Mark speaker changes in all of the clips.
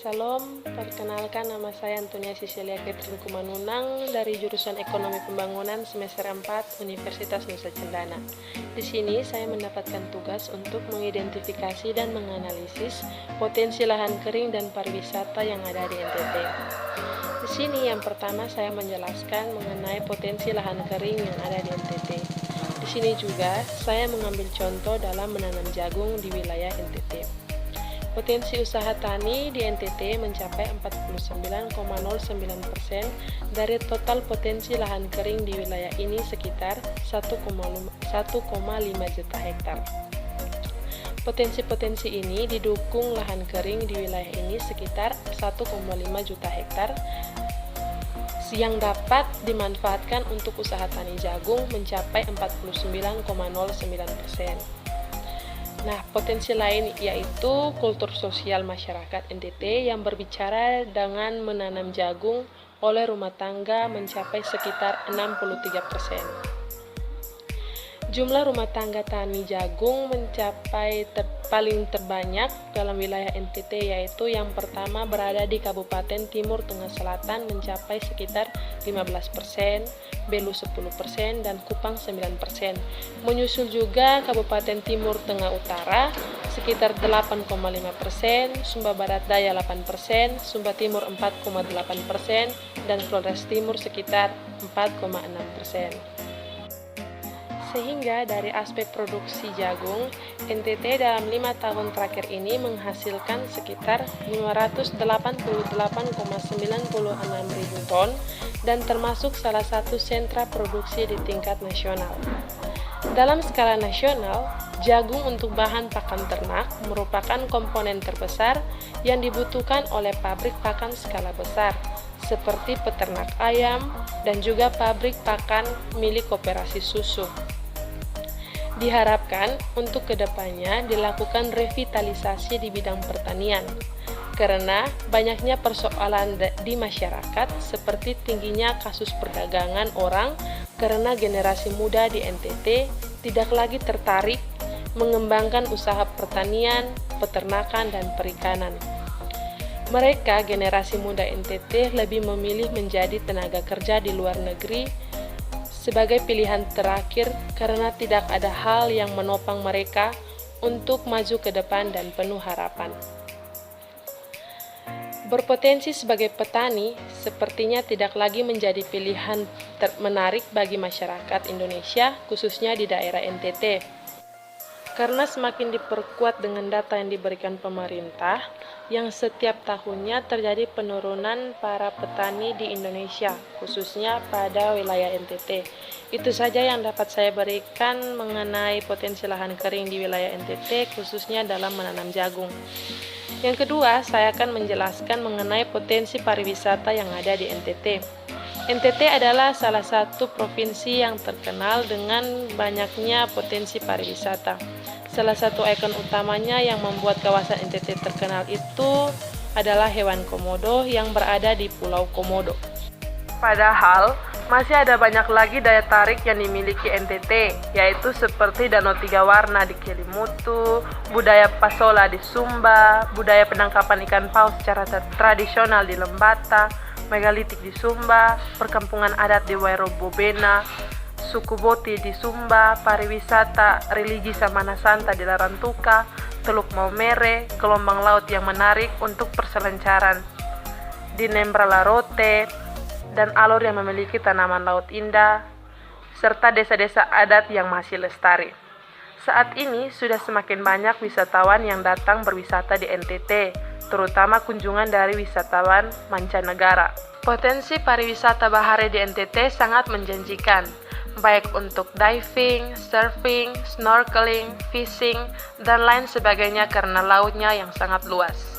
Speaker 1: Salam, perkenalkan nama saya Antonia Cecilia Catherine Kumanunang dari jurusan Ekonomi Pembangunan semester 4 Universitas Nusa Cendana. Di sini saya mendapatkan tugas untuk mengidentifikasi dan menganalisis potensi lahan kering dan pariwisata yang ada di NTT. Di sini yang pertama saya menjelaskan mengenai potensi lahan kering yang ada di NTT. Di sini juga saya mengambil contoh dalam menanam jagung di wilayah NTT. Potensi usaha tani di NTT mencapai 49,09% dari total potensi lahan kering di wilayah ini sekitar 1,5 juta hektar. Potensi-potensi ini didukung lahan kering di wilayah ini sekitar 1,5 juta hektar yang dapat dimanfaatkan untuk usaha tani jagung mencapai 49,09%. Nah, potensi lain yaitu kultur sosial masyarakat NTT yang berbicara dengan menanam jagung oleh rumah tangga mencapai sekitar 63%. Jumlah rumah tangga tani jagung mencapai paling terbanyak dalam wilayah NTT, yaitu yang pertama berada di Kabupaten Timur Tengah Selatan mencapai sekitar 15%, Belu 10%, dan Kupang 9%. Menyusul juga Kabupaten Timur Tengah Utara sekitar 8,5%, Sumba Barat Daya 8%, Sumba Timur 4,8%, dan Flores Timur sekitar 4,6%. Sehingga dari aspek produksi jagung, NTT dalam 5 tahun terakhir ini menghasilkan sekitar 588,96 ribu ton dan termasuk salah satu sentra produksi di tingkat nasional. Dalam skala nasional, jagung untuk bahan pakan ternak merupakan komponen terbesar yang dibutuhkan oleh pabrik pakan skala besar, seperti peternak ayam dan juga pabrik pakan milik koperasi susu. Diharapkan untuk kedepannya dilakukan revitalisasi di bidang pertanian, karena banyaknya persoalan di masyarakat seperti tingginya kasus perdagangan orang karena generasi muda di NTT tidak lagi tertarik mengembangkan usaha pertanian, peternakan, dan perikanan. Mereka, generasi muda NTT, lebih memilih menjadi tenaga kerja di luar negeri sebagai pilihan terakhir karena tidak ada hal yang menopang mereka untuk maju ke depan dan penuh harapan. Berpotensi sebagai petani sepertinya tidak lagi menjadi pilihan menarik bagi masyarakat Indonesia, khususnya di daerah NTT. Karena semakin diperkuat dengan data yang diberikan pemerintah, yang setiap tahunnya terjadi penurunan para petani di Indonesia, khususnya pada wilayah NTT. Itu saja yang dapat saya berikan mengenai potensi lahan kering di wilayah NTT, khususnya dalam menanam jagung. Yang kedua, saya akan menjelaskan mengenai potensi pariwisata yang ada di NTT. NTT adalah salah satu provinsi yang terkenal dengan banyaknya potensi pariwisata. Salah satu ikon utamanya yang membuat kawasan NTT terkenal itu adalah hewan komodo yang berada di Pulau Komodo. Padahal, masih ada banyak lagi daya tarik yang dimiliki NTT, yaitu seperti Danau Tiga Warna di Kelimutu, budaya Pasola di Sumba, budaya penangkapan ikan paus secara tradisional di Lembata, megalitik di Sumba, perkampungan adat di Wairobobena, suku Boti di Sumba, pariwisata religi Samana Santa di Larantuka, Teluk Maumere, gelombang laut yang menarik untuk perselancaran di Nembralarote, dan alur yang memiliki tanaman laut indah, serta desa-desa adat yang masih lestari. Saat ini sudah semakin banyak wisatawan yang datang berwisata di NTT, terutama kunjungan dari wisatawan mancanegara. Potensi pariwisata bahari di NTT sangat menjanjikan, baik untuk diving, surfing, snorkeling, fishing, dan lain sebagainya karena lautnya yang sangat luas.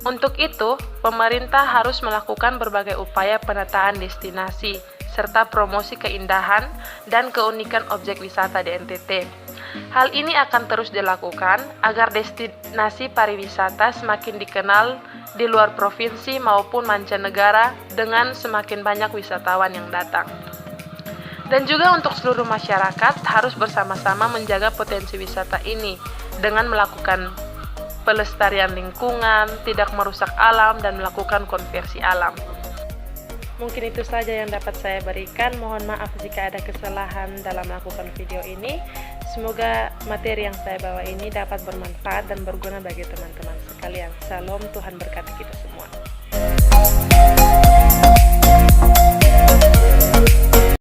Speaker 1: Untuk itu, pemerintah harus melakukan berbagai upaya penataan destinasi, serta promosi keindahan dan keunikan objek wisata di NTT. Hal ini akan terus dilakukan agar destinasi pariwisata semakin dikenal di luar provinsi maupun mancanegara dengan semakin banyak wisatawan yang datang. Dan juga untuk seluruh masyarakat harus bersama-sama menjaga potensi wisata ini dengan melakukan pelestarian lingkungan, tidak merusak alam, dan melakukan konversi alam. Mungkin itu saja yang dapat saya berikan. Mohon maaf jika ada kesalahan dalam melakukan video ini. Semoga materi yang saya bawa ini dapat bermanfaat dan berguna bagi teman-teman sekalian. Salam, Tuhan berkati kita semua.